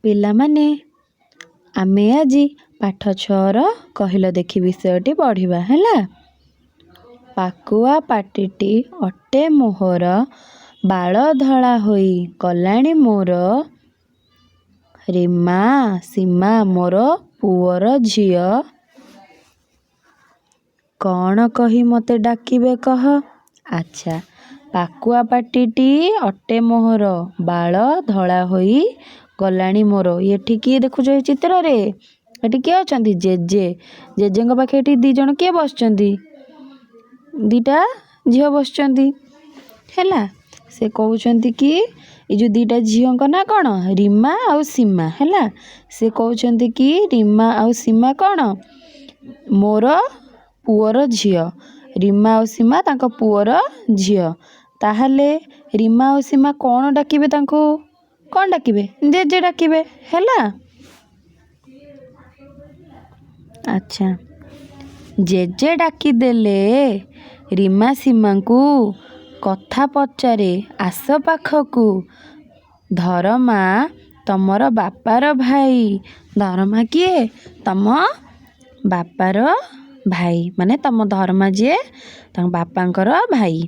ପିଲାମାନେ ଆମେ ଆଜି ପାଠ 6ର କହିଲ ଦେଖି ବିଷୟଟି ପଢ଼ିବା ହେଲା। ପାକୁଆ ପାଟିଟି ଅଟେ ମୋହର, ବାଳ ଧଳା ହୋଇ ଗଲାଣି ମୋର। ରୀମା ସୀମା ମୋର ପୁଅର ଝିଅ, କ'ଣ କହି ମୋତେ ଡାକିବେ କହ? ଆଚ୍ଛା, ପାକୁଆ ପାଟିଟି ଅଟେ ମୋହର, ବାଳ ଧଳା ହୋଇ ଗଲାଣି ମୋର। ଏଠି କିଏ ଦେଖୁଛ ଏ ଚିତ୍ରରେ? ଏଠି କିଏ ଅଛନ୍ତି? ଜେଜେ। ଜେଜେଙ୍କ ପାଖେ ଏଠି 2 ଜଣ କିଏ ବସିଛନ୍ତି? 2ଟା ଝିଅ ବସିଛନ୍ତି ହେଲା। ସେ କହୁଛନ୍ତି କି ଏ ଯେଉଁ 2ଟା ଝିଅଙ୍କ ନାଁ କ'ଣ? ରୀମା ଆଉ ସୀମା ହେଲା। ସେ କହୁଛନ୍ତି କି ରୀମା ଆଉ ସୀମା କ'ଣ? ମୋର ପୁଅର ଝିଅ। ରୀମା ଆଉ ସୀମା ତାଙ୍କ ପୁଅର ଝିଅ। ତାହେଲେ ରୀମା ଆଉ ସୀମା କ'ଣ ଡାକିବେ ତାଙ୍କୁ? କ'ଣ ଡାକିବେ? ଜେଜେ ଡାକିବେ ହେଲା। ଆଚ୍ଛା, ଜେଜେ ଡାକିଦେଲେ ରୀମା ସୀମାଙ୍କୁ କଥା ପଚାରେ, ଆସ ପାଖକୁ। ଧରମା ତମର ବାପାର ଭାଇ। ଧରମା କିଏ? ତମ ବାପାର ଭାଇ, ମାନେ ତମ ଧରମା ଯିଏ ତାଙ୍କ ବାପାଙ୍କର ଭାଇ।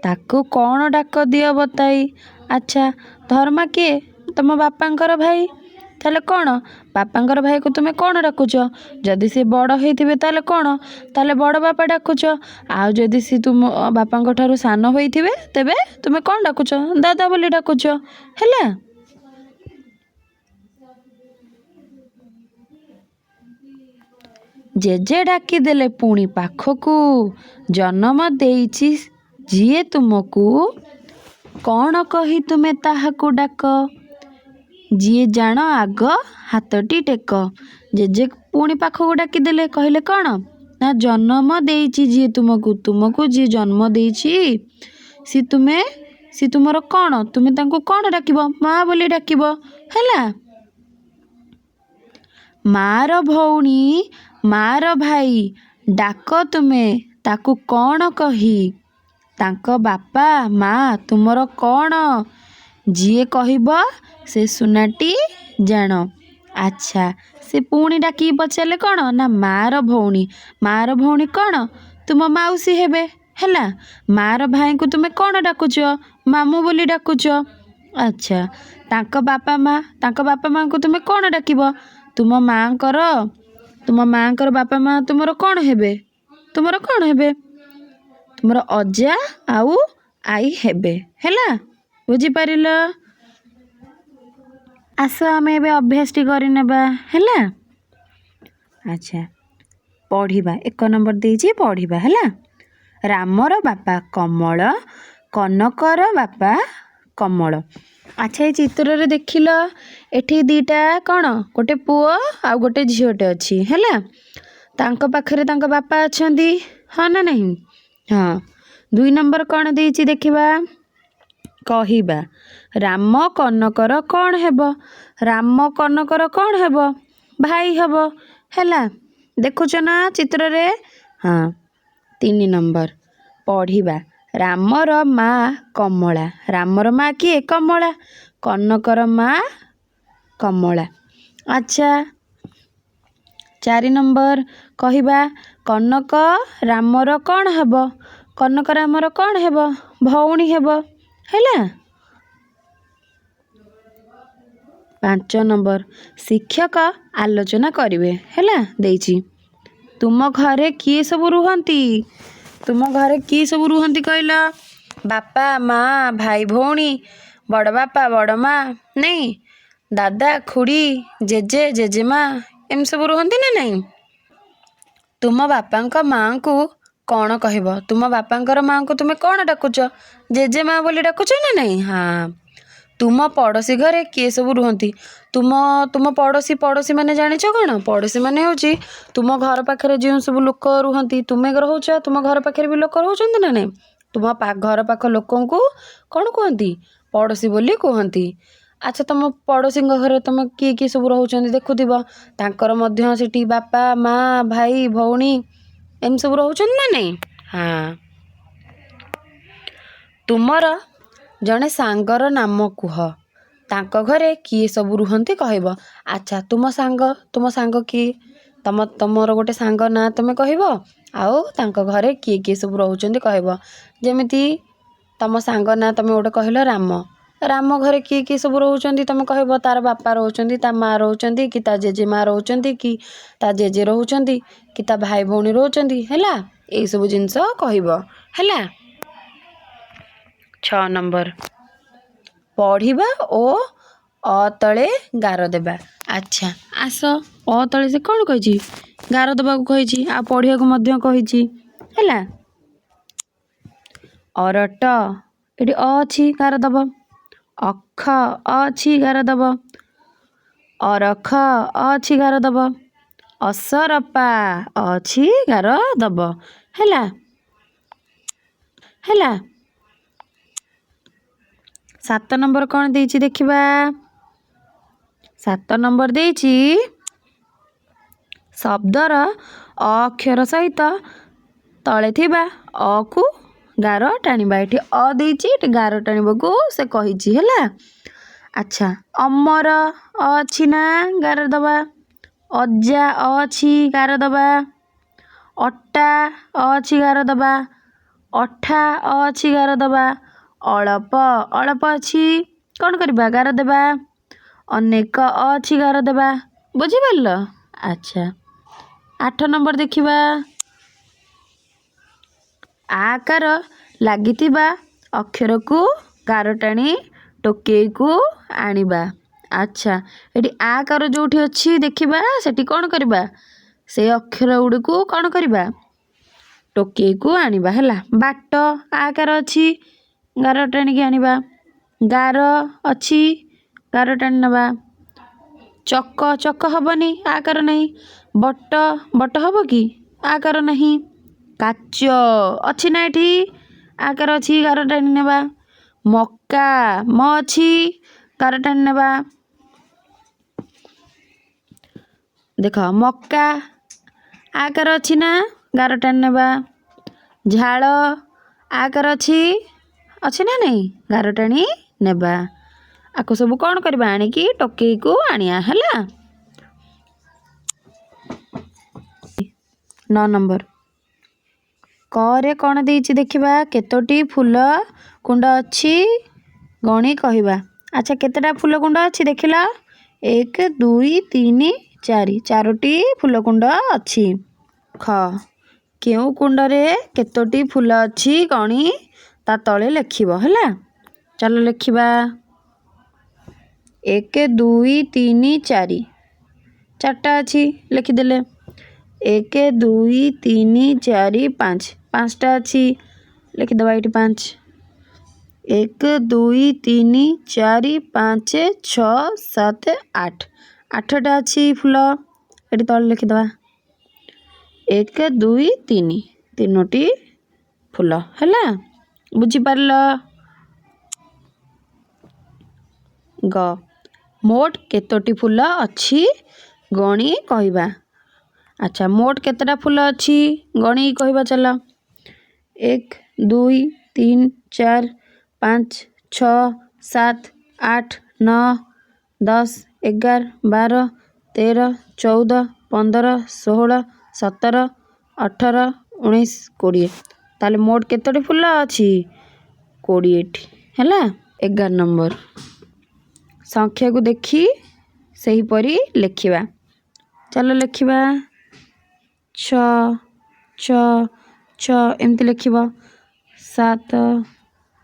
ତାକୁ କ'ଣ ଡାକ ଦିଅ ବତାଇ। ଆଚ୍ଛା, ଧରମା କିଏ? ତମ ବାପାଙ୍କର ଭାଇ। ତାହେଲେ କ'ଣ ବାପାଙ୍କର ଭାଇକୁ ତୁମେ କ'ଣ ଡାକୁଛ? ଯଦି ସେ ବଡ଼ ହେଇଥିବେ ତାହେଲେ କ'ଣ? ତାହେଲେ ବଡ଼ ବାପା ଡାକୁଛ। ଆଉ ଯଦି ସେ ତୁମ ବାପାଙ୍କ ଠାରୁ ସାନ ହୋଇଥିବେ ତେବେ ତୁମେ କ'ଣ ଡାକୁଛ? ଦାଦା ବୋଲି ଡାକୁଛ ହେଲା। ଜେଜେ ଡାକିଦେଲେ ପୁଣି ପାଖକୁ, ଜନ୍ମ ଦେଇଛି ଯିଏ ତୁମକୁ, କ'ଣ କହି ତୁମେ ତାହାକୁ ଡାକ। ଯିଏ ଜାଣ ଆଗ ହାତଟି ଟେକ। ଜେଜେ ପୁଣି ପାଖକୁ ଡାକିଦେଲେ, କହିଲେ କ'ଣ ନା ଜନ୍ମ ଦେଇଛି ଯିଏ ତୁମକୁ, ତୁମକୁ ଯିଏ ଜନ୍ମ ଦେଇଛି ସେ ତୁମର କ'ଣ? ତୁମେ ତାଙ୍କୁ କ'ଣ ଡାକିବ? ମା ବୋଲି ଡାକିବ ହେଲା। ମାର ଭଉଣୀ, ମାର ଭାଇ ଡାକ ତୁମେ ତାକୁ କ'ଣ କହି? ତାଙ୍କ ବାପା ମା ତୁମର କ'ଣ? ଯିଏ କହିବ ସେ ସୁନାଟି ଜାଣ। ଆଚ୍ଛା, ସେ ପୁଣି ଡାକିକି ପଚାରିଲେ କ'ଣ ନା ମାର ଭଉଣୀ। ମାର ଭଉଣୀ କ'ଣ? ତୁମ ମାଉସୀ ହେବେ ହେଲା। ମାର ଭାଇଙ୍କୁ ତୁମେ କ'ଣ ଡାକୁଛ? ମାମୁଁ ବୋଲି ଡାକୁଛ। ଆଚ୍ଛା, ତାଙ୍କ ବାପା ମାଙ୍କୁ ତୁମେ କ'ଣ ଡାକିବ? ତୁମ ମାଙ୍କର ବାପା ମା ତୁମର କ'ଣ ହେବେ? ତୁମର କ'ଣ ହେବେ? ତୁମର ଅଜା ଆଉ ଆଈ ହେବେ ହେଲା। ବୁଝିପାରିଲ? ଆସ ଆମେ ଏବେ ଅଭ୍ୟାସଟି କରିନେବା ହେଲା। ଆଚ୍ଛା, ପଢ଼ିବା। 1 ନମ୍ବର ଦେଇଛି, ପଢ଼ିବା ହେଲା। ରାମର ବାପା କମଳ, କନକର ବାପା କମଳ। ଆଚ୍ଛା, ଏ ଚିତ୍ରରେ ଦେଖିଲ ଏଠି 2ଟା କ'ଣ? ଗୋଟେ ପୁଅ ଆଉ ଗୋଟେ ଝିଅଟେ ଅଛି ହେଲା। ତାଙ୍କ ପାଖରେ ତାଙ୍କ ବାପା ଅଛନ୍ତି, ହଁ ନା ନାହିଁ? ହଁ। 2 ନମ୍ବର କ'ଣ ଦେଇଛି ଦେଖିବା। କହିବା ରାମ କନକର କ'ଣ ହେବ? ରାମ କନକର କ'ଣ ହେବ? ଭାଇ ହେବ ହେଲା। ଦେଖୁଛ ନା ଚିତ୍ରରେ? ହଁ। 3 ନମ୍ବର ପଢ଼ିବା। ରାମର ମା କମଳା। ରାମର ମା କିଏ? କମଳା। କନକର ମା କମଳା। ଆଚ୍ଛା, 4 ନମ୍ବର କହିବା କନକ ରାମର କ'ଣ ହେବ? କନକ ରାମର କ'ଣ ହେବ? ଭଉଣୀ ହେବ ହେଲା। 5 ନମ୍ବର ଶିକ୍ଷକ ଆଲୋଚନା କରିବେ ହେଲା। ଦେଇଛି, ତୁମ ଘରେ କିଏ ସବୁ ରୁହନ୍ତି? ତୁମ ଘରେ କିଏ ସବୁ ରୁହନ୍ତି କହିଲ? ବାପା ମା, ଭାଇ ଭଉଣୀ, ବଡ଼ ବାପା ବଡ଼ ମା, ନାଇଁ ଦାଦା ଖୁଡ଼ି, ଜେଜେ ଜେଜେମା, ଏମିତି ସବୁ ରୁହନ୍ତି ନା ନାହିଁ? ତୁମ ବାପାଙ୍କ ମାଆଙ୍କୁ କ'ଣ କହିବ? ତୁମ ବାପାଙ୍କର ମାଆଙ୍କୁ ତୁମେ କ'ଣ ଡାକୁଛ? ଜେଜେମା ବୋଲି ଡାକୁଛ ନା ନାହିଁ? ହଁ। ତୁମ ପଡ଼ୋଶୀ ଘରେ କିଏ ସବୁ ରୁହନ୍ତି? ତୁମ ପଡ଼ୋଶୀ ମାନେ ଜାଣିଛ କ'ଣ? ପଡ଼ୋଶୀ ମାନେ ହେଉଛି ତୁମ ଘର ପାଖରେ ଯେଉଁ ସବୁ ଲୋକ ରୁହନ୍ତି। ତୁମେ ରହୁଛ, ତୁମ ଘର ପାଖରେ ବି ଲୋକ ରହୁଛନ୍ତି ନା ନାହିଁ? ତୁମ ଘର ପାଖ ଲୋକଙ୍କୁ କ'ଣ କୁହନ୍ତି? ପଡ଼ୋଶୀ ବୋଲି କୁହନ୍ତି। ଆଚ୍ଛା, ତୁମ ପଡ଼ୋଶୀଙ୍କ ଘରେ ତୁମେ କିଏ ସବୁ ରହୁଛନ୍ତି ଦେଖୁଥିବ। ତାଙ୍କର ମଧ୍ୟ ସେଠି ବାପା ମା, ଭାଇ ଭଉଣୀ ଏମିତି ସବୁ ରହୁଛନ୍ତି ନା ନାହିଁ? ହଁ। ତୁମର ଜଣେ ସାଙ୍ଗର ନାମ କୁହ। ତାଙ୍କ ଘରେ କିଏ ସବୁ ରୁହନ୍ତି କହିବ। ଆଚ୍ଛା ତୁମ ସାଙ୍ଗ କିଏ? ତମର ଗୋଟେ ସାଙ୍ଗ ନାଁ ତୁମେ କହିବ, ଆଉ ତାଙ୍କ ଘରେ କିଏ କିଏ ସବୁ ରହୁଛନ୍ତି କହିବ। ଯେମିତି ତମ ସାଙ୍ଗ ନାଁ ତୁମେ ଗୋଟେ କହିଲ ରାମ। ରାମ ଘରେ କିଏ କିଏ ସବୁ ରହୁଛନ୍ତି ତୁମେ କହିବ। ତାର ବାପା ରହୁଛନ୍ତି, ତା ମାଆ ରହୁଛନ୍ତି, କି ତା ଜେଜେମା ରହୁଛନ୍ତି, କି ତା ଜେଜେ ରହୁଛନ୍ତି, କି ତା ଭାଇ ଭଉଣୀ ରହୁଛନ୍ତି। ହେଲା, ଏଇସବୁ ଜିନିଷ କହିବ। ହେଲା। 6 ନମ୍ବର, ପଢ଼ିବା ଓ ଅ ତଳେ ଗାର ଦେବା। ଆଚ୍ଛା ଆସ, ଅ ତଳେ ସେ କ'ଣ କହିଛି? ଗାର ଦେବାକୁ କହିଛି, ଆଉ ପଢ଼ିବାକୁ ମଧ୍ୟ କହିଛି। ହେଲା। ଅରଟ, ଏଠି ଅ ଅଛି ଗାର ଦେବ। ଅଖ, ଅ ଅଛି ଗାର ଦେବ। ଅରଖ, ଅ ଅଛି ଗାର ଦେବ। ଅସରପା, ଅ ଅଛି ଗାର ଦେବ। ହେଲା। 7 ନମ୍ବର କ'ଣ ଦେଇଛି ଦେଖିବା। 7 ନମ୍ବର ଦେଇଛି ଶବ୍ଦର ଅ ଅକ୍ଷର ସହିତ ତଳେ ଥିବା ଅ କୁ ଗାର ଟାଣିବା। ଏଠି ଅ ଦେଇଛି, ଏଠି ଗାର ଟାଣିବାକୁ ସେ କହିଛି। ହେଲା। ଆଚ୍ଛା, ଅମର, ଅ ଅଛି ନା ଗାର ଦେବା। ଅଜା, ଅ ଅଛି ଗାର ଦେବା। ଅଟା, ଅ ଅଛି ଗାର ଦେବା। ଅଠା, ଅ ଅଛି ଗାର ଦେବା। ଅଳପ, ଅଳପ ଅଛି, କ'ଣ କରିବା? ଗାର ଦେବା। ଅନେକ, ଅ ଅଛି ଗାର ଦେବା। ବୁଝିପାରିଲ? ଆଚ୍ଛା, 8 ନମ୍ବର ଦେଖିବା। ଆକାର ଲାଗିଥିବା ଅକ୍ଷରକୁ ଗାର ଟାଣି ଟୋକେଇକୁ ଆଣିବା। ଆଚ୍ଛା, ଏଠି ଆକାର ଯେଉଁଠି ଅଛି ଦେଖିବା, ସେଠି କ'ଣ କରିବା? ସେ ଅକ୍ଷର ଗୁଡ଼ିକୁ କ'ଣ କରିବା? ଟୋକେଇକୁ ଆଣିବା। ହେଲା। ବାଟ, ଆକାର ଅଛି, ଗାର ଟାଣିକି ଆଣିବା। ଗାର ଅଛି, ଗାର ଟାଣି ନେବା। ଚକ, ଚକ ହେବନି, ଆକାର ନାହିଁ। ବଟ, ବଟ ହେବ କି? ଆକାର ନାହିଁ। କାଚ ଅଛି ନା ଏଠି, ଆକାର ଅଛି, ଗାର ଟାଣି ନେବା। ମକା, ମ ଅଛି, ଗାର ଟାଣି ନେବା। ଦେଖ, ମକା ଆକାର ଅଛି ନା, ଗାର ଟାଣି ନେବା। ଝାଳ ଆକାର ଅଛି ନା ନାହିଁ, ଗାର ଟାଣି ନେବା। ଆକୁ ସବୁ କ'ଣ କରିବା? ଆଣିକି ଟୋକେଇକୁ ଆଣିବା। ହେଲା। 9 ନମ୍ବର, କରେ କ'ଣ ଦେଇଛି ଦେଖିବା। କେତୋଟି ଫୁଲ କୁଣ୍ଡ ଅଛି ଗଣି କହିବା। ଆଚ୍ଛା, କେତେଟା ଫୁଲ କୁଣ୍ଡ ଅଛି ଦେଖିଲ? 1 2 3 4, 4ଟି ଫୁଲ କୁଣ୍ଡ ଅଛି। ଖ, କେଉଁ କୁଣ୍ଡରେ କେତୋଟି ଫୁଲ ଅଛି ଗଣି ତା ତଳେ ଲେଖିବ। ହେଲା। ଚାଲ ଲେଖିବା। 1 2 3 4, 4ଟା ଅଛି, ଲେଖିଦେଲେ। 1 2 3 4 5, 5ଟା ଅଛି, ଲେଖିଦେବା ଏଇଠି 5। 1 2 3 4 5 6 7 8, 8ଟା ଅଛି ଫୁଲ, ଏଠି ତଳେ ଲେଖିଦେବା। 1 2 3, 3ଟି ଫୁଲ। ହେଲା। ବୁଝିପାରିଲ? ଗ, ମୋଟ କେତୋଟି ଫୁଲ ଅଛି ଗଣି କହିବା। ଆଚ୍ଛା, ମୋଟ କେତେଟା ଫୁଲ ଅଛି ଗଣି କହିବା। ଚାଲ। 1 2 3 4 5 6 7 8 9 10 11 12 13 14 15 16 17 18 19 20। ତାହେଲେ ମୋଟ କେତୋଟି ଫୁଲ ଅଛି? 20ଟି। ହେଲା। 11 ନମ୍ବର, ସଂଖ୍ୟାକୁ ଦେଖି ସେହିପରି ଲେଖିବା। ଚାଲ ଲେଖିବା। 6 6 6 ଏମିତି ଲେଖିବ। 7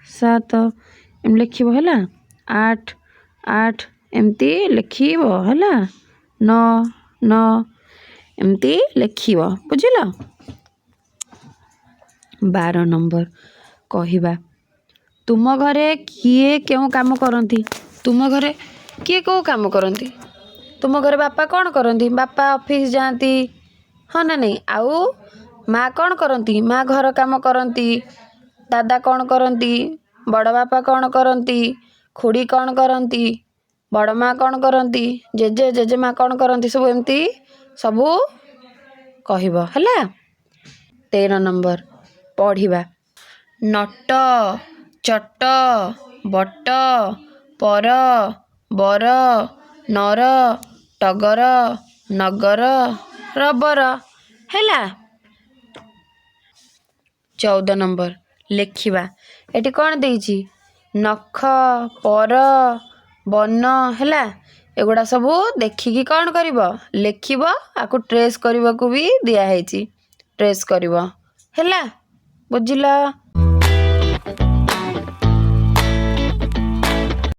7 ଏମିତି ଲେଖିବ। ହେଲା। 8 8 ଏମିତି ଲେଖିବ। ହେଲା। 9 9 ଏମିତି ଲେଖିବ। ବୁଝିଲ? 12 ନମ୍ବର, କହିବା। ତୁମ ଘରେ କିଏ କେଉଁ କାମ କରନ୍ତି? ତୁମ ଘରେ କିଏ କେଉଁ କାମ କରନ୍ତି? ତୁମ ଘରେ ବାପା କ'ଣ କରନ୍ତି? ବାପା ଅଫିସ୍ ଯାଆନ୍ତି। ହଁ ନା ନାହିଁ? ଆଉ ମା କ'ଣ କରନ୍ତି? ମା ଘର କାମ କରନ୍ତି। ଦାଦା କ'ଣ କରନ୍ତି? ବଡ଼ ବାପା କ'ଣ କରନ୍ତି? ଖୁଡ଼ି କ'ଣ କରନ୍ତି? ବଡ଼ ମା କ'ଣ କରନ୍ତି? ଜେଜେମା କ'ଣ କରନ୍ତି? ସବୁ ଏମିତି ସବୁ କହିବ। ହେଲା। 13 ନମ୍ବର, ପଢ଼ିବା। ନଟ, ଚଟ, ବଟ, ପର, ବର ନର ଟଗର ନଗର ରବର। ହେଲା। 14 ନମ୍ବର ଲେଖିବା। ଏଠି କ'ଣ ଦେଇଛି? ନଖ ପର ବନ। ହେଲା। ଏଗୁଡ଼ା ସବୁ ଦେଖିକି କ'ଣ କରିବ? ଲେଖିବ। ଆକୁ ଟ୍ରେସ୍ କରିବାକୁ ବି ଦିଆହେଇଛି। ଟ୍ରେସ୍ କରିବ। ହେଲା। ବୁଝିଲ?